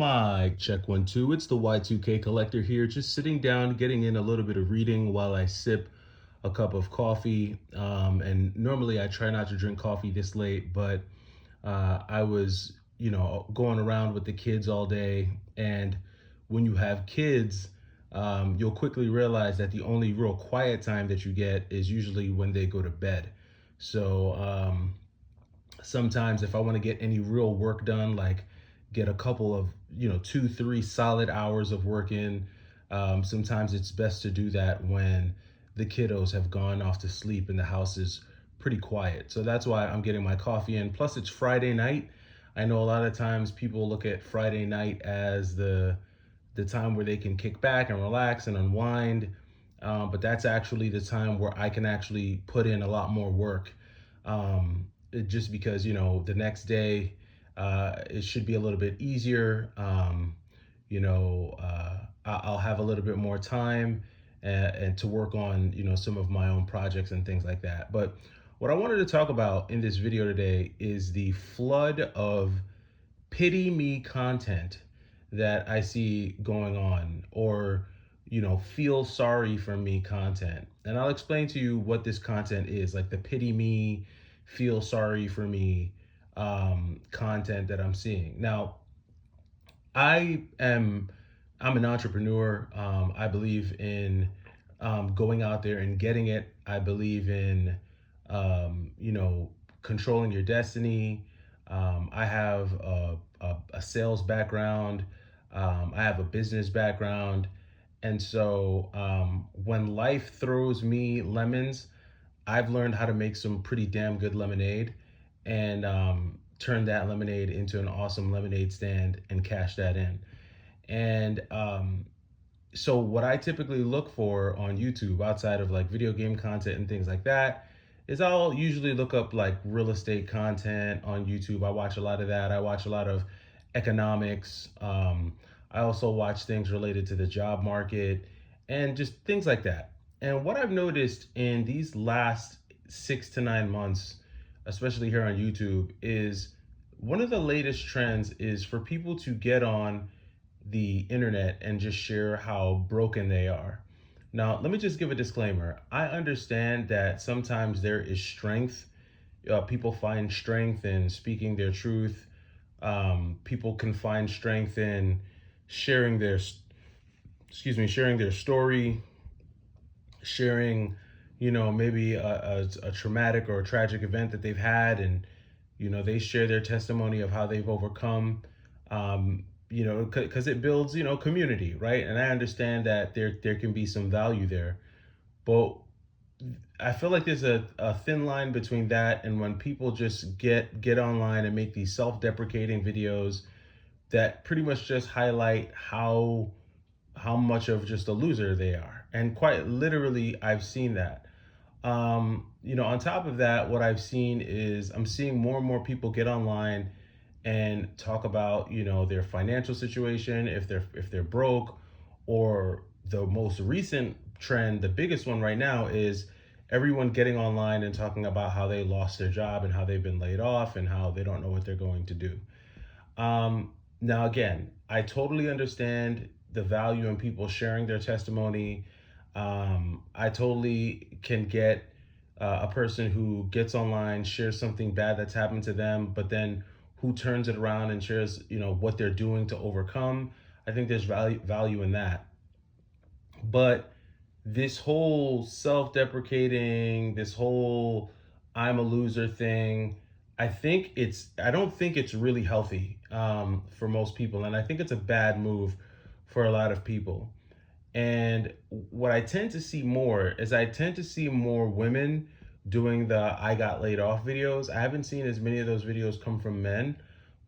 Mic check 1 2. It's the Y2K collector here, just sitting down, getting in a little bit of reading while I sip a cup of coffee. And normally I try not to drink coffee this late, but I was, going around with the kids all day. And when you have kids, you'll quickly realize that the only real quiet time that you get is usually when they go to bed. So sometimes if I want to get any real work done, like get a couple of 2 3 solid hours of work in, sometimes it's best to do that when the kiddos have gone off to sleep and the house is pretty quiet. So that's why I'm getting my coffee in. Plus it's Friday night. I know a lot of times people look at Friday night as the time where they can kick back and relax and unwind, but that's actually the time where I can actually put in a lot more work. Just because the next day it should be a little bit easier. I'll have a little bit more time and to work on some of my own projects and things like that. But what I wanted to talk about in this video today is the flood of pity me content that I see going on, or feel sorry for me content. And I'll explain to you what this content is, like the pity me, feel sorry for me content that I'm seeing. Now, I am I'm an entrepreneur. I believe in going out there and getting it. I believe in controlling your destiny. I have a sales background. I have a business background. And so when life throws me lemons, I've learned how to make some pretty damn good lemonade and turn that lemonade into an awesome lemonade stand and cash that in. And so what I typically look for on YouTube outside of like video game content and things like that is I'll usually look up like real estate content on YouTube. I watch a lot of that. I watch a lot of economics. I also watch things related to the job market and just things like that. And what I've noticed in these last 6 to 9 months, especially here on YouTube, is one of the latest trends is for people to get on the internet and just share how broken they are. Now, let me just give a disclaimer. I understand that sometimes there is strength. People find strength in speaking their truth. People can find strength in sharing their, sharing their story, sharing, maybe a traumatic or a tragic event that they've had, and they share their testimony of how they've overcome. Because it builds, community, right? And I understand that there can be some value there, but I feel like there's a thin line between that and when people just get online and make these self-deprecating videos that pretty much just highlight how much of just a loser they are. And quite literally, I've seen that. On top of that, what I've seen is I'm seeing more and more people get online and talk about, their financial situation, if they're broke, or the most recent trend, the biggest one right now is everyone getting online and talking about how they lost their job and how they've been laid off and how they don't know what they're going to do. Now, again, I totally understand the value in people sharing their testimony. I totally can get a person who gets online, shares something bad that's happened to them, but then who turns it around and shares, what they're doing to overcome. I think there's value in that. But this whole self-deprecating, this whole I'm a loser thing, I don't think it's really healthy for most people. And I think it's a bad move for a lot of people. And what I tend to see more is I tend to see more women doing the I got laid off videos. I haven't seen as many of those videos come from men,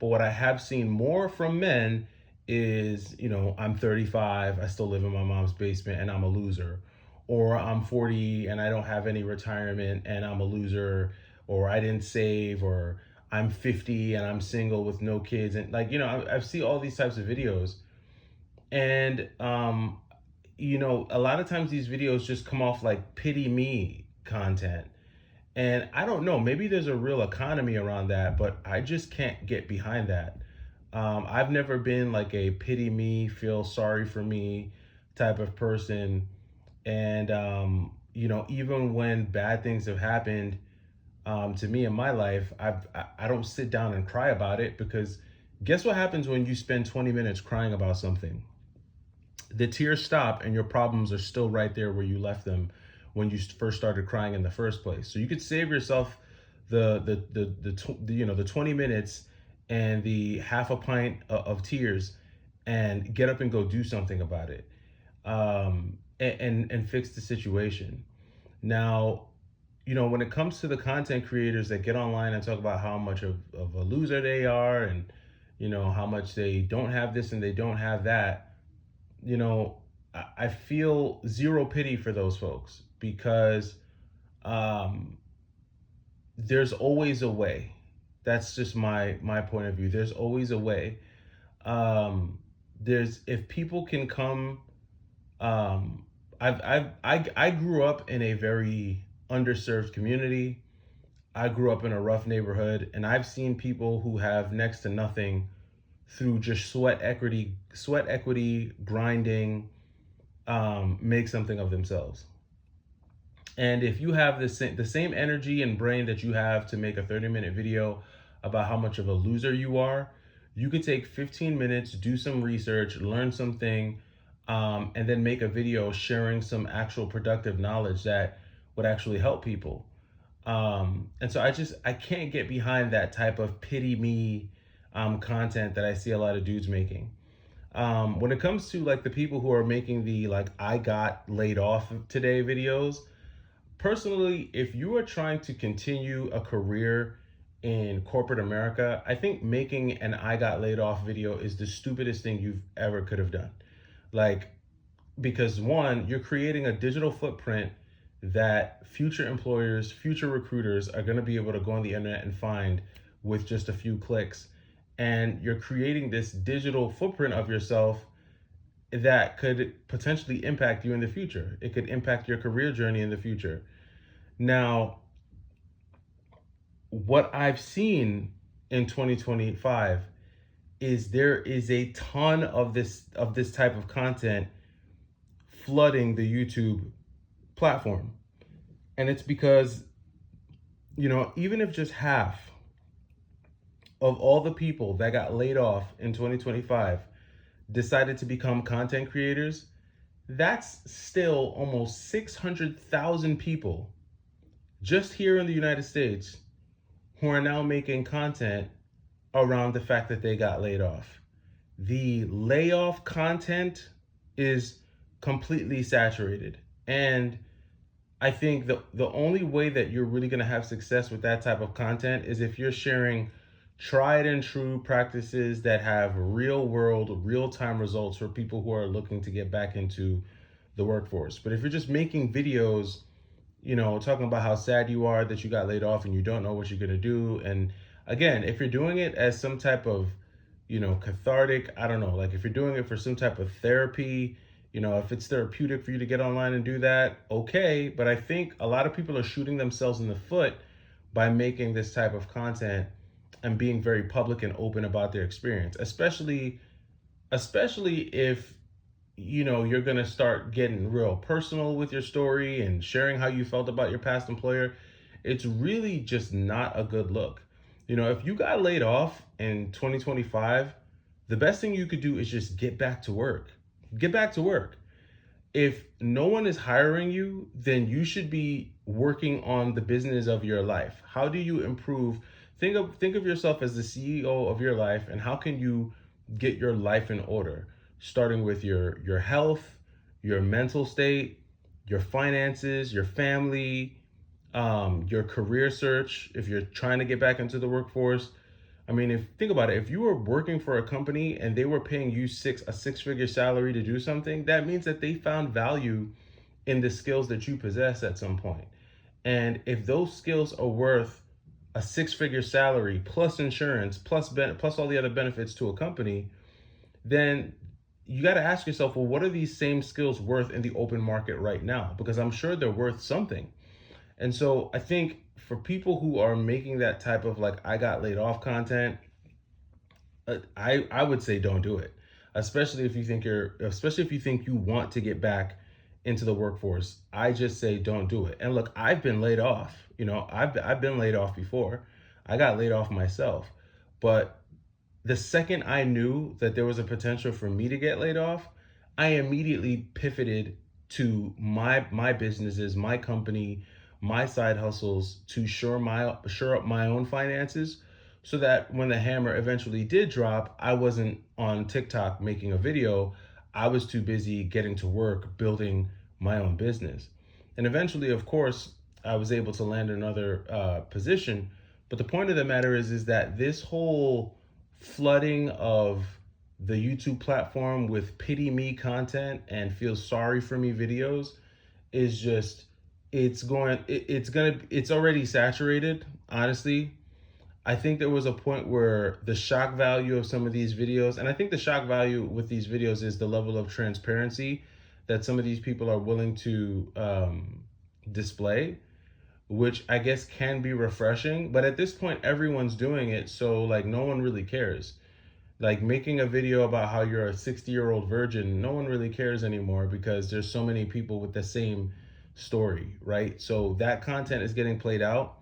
but what I have seen more from men is, I'm 35, I still live in my mom's basement and I'm a loser. Or I'm 40 and I don't have any retirement and I'm a loser. Or I didn't save. Or I'm 50 and I'm single with no kids. And I've seen all these types of videos. And, a lot of times these videos just come off like pity me content. And I don't know, maybe there's a real economy around that, but I just can't get behind that. I've never been like a pity me, feel sorry for me type of person. And, even when bad things have happened to me in my life, I don't sit down and cry about it, because guess what happens when you spend 20 minutes crying about something? The tears stop and your problems are still right there where you left them when you first started crying in the first place. So you could save yourself the 20 minutes and the half a pint of tears, and get up and go do something about it, and fix the situation. Now, when it comes to the content creators that get online and talk about how much of a loser they are, and how much they don't have this and they don't have that, you know, I feel zero pity for those folks, because um, there's always a way. That's just my point of view. There's always a way. Um, there's If people can come. Um, I grew up in a very underserved community. I grew up in a rough neighborhood, and I've seen people who have next to nothing through just sweat equity, grinding, make something of themselves. And if you have the same energy and brain that you have to make a 30-minute video about how much of a loser you are, you could take 15 minutes, do some research, learn something, and then make a video sharing some actual productive knowledge that would actually help people. And so I can't get behind that type of pity me content that I see a lot of dudes making. When it comes to like the people who are making the like I got laid off today videos, personally, if you are trying to continue a career in corporate America, I think making an I got laid off video is the stupidest thing you've ever could have done. Like, because one, you're creating a digital footprint that future employers, future recruiters are going to be able to go on the internet and find with just a few clicks. And you're creating this digital footprint of yourself that could potentially impact you in the future. It could impact your career journey in the future. Now, what I've seen in 2025 is there is a ton of this type of content flooding the YouTube platform. And it's because, even if just half of all the people that got laid off in 2025 decided to become content creators, that's still almost 600,000 people just here in the United States who are now making content around the fact that they got laid off. The layoff content is completely saturated. And I think the only way that you're really going to have success with that type of content is if you're sharing tried and true practices that have real world, real time results for people who are looking to get back into the workforce. But if you're just making videos, talking about how sad you are that you got laid off and you don't know what you're going to do. And again, if you're doing it as some type of, cathartic, I don't know, like if you're doing it for some type of therapy, if it's therapeutic for you to get online and do that, okay. But I think a lot of people are shooting themselves in the foot by making this type of content and being very public and open about their experience, especially if you're going to start getting real personal with your story and sharing how you felt about your past employer. It's really just not a good look. If you got laid off in 2025, the best thing you could do is just get back to work. Get back to work. If no one is hiring you, then you should be working on the business of your life. How do you improve? Think of yourself as the CEO of your life, and how can you get your life in order? Starting with your health, your mental state, your finances, your family, your career search. If you're trying to get back into the workforce, I mean, if think about it, if you were working for a company and they were paying you a six-figure salary to do something, that means that they found value in the skills that you possess at some point. And if those skills are worth a six-figure salary plus insurance plus all the other benefits to a company, then you got to ask yourself, well, what are these same skills worth in the open market right now? Because I'm sure they're worth something. And so I think for people who are making that type of like I got laid off content, I would say don't do it, especially if you think you want to get back into the workforce. I just say don't do it. And look, I've been laid off. I've been laid off before. I got laid off myself, but the second I knew that there was a potential for me to get laid off, I immediately pivoted to my businesses, my company, my side hustles to shore up my own finances so that when the hammer eventually did drop, I wasn't on TikTok making a video. I was too busy getting to work building my own business. And eventually, of course, I was able to land another position. But the point of the matter is that this whole flooding of the YouTube platform with pity me content and feel sorry for me videos is just it's already saturated, honestly. I think there was a point where the shock value of some of these videos, and I think the shock value with these videos is the level of transparency that some of these people are willing to display, which I guess can be refreshing. But at this point, everyone's doing it, so like no one really cares. Like making a video about how you're a 60-year-old virgin, no one really cares anymore because there's so many people with the same story, right? So that content is getting played out.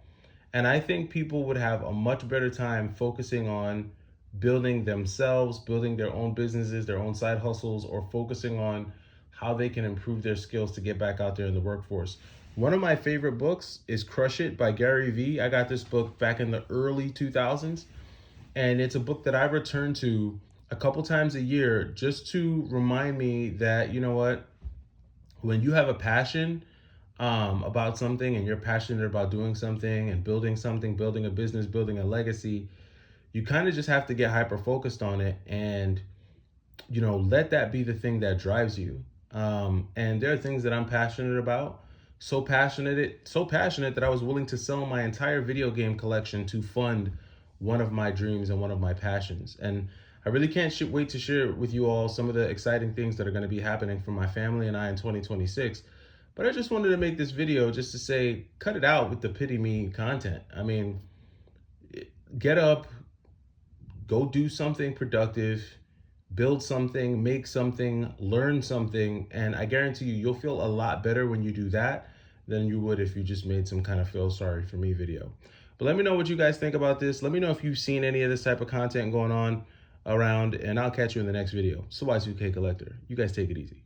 And I think people would have a much better time focusing on building themselves, building their own businesses, their own side hustles, or focusing on how they can improve their skills to get back out there in the workforce. One of my favorite books is Crush It by Gary Vee. I got this book back in the early 2000s, and it's a book that I return to a couple times a year just to remind me that, you know what, when you have a passion about something and you're passionate about doing something, building a business, building a legacy, you kind of just have to get hyper focused on it and, let that be the thing that drives you. And there are things that I'm passionate about. So passionate that I was willing to sell my entire video game collection to fund one of my dreams and one of my passions. And I really can't wait to share with you all some of the exciting things that are going to be happening for my family and I in 2026. But I just wanted to make this video just to say, cut it out with the pity me content. I mean, get up, go do something productive, build something, make something, learn something, and I guarantee you'll feel a lot better when you do that than you would if you just made some kind of feel sorry for me video. But let me know what you guys think about this. Let me know if you've seen any of this type of content going on around, and I'll catch you in the next video. So Y2K Collector. You guys take it easy.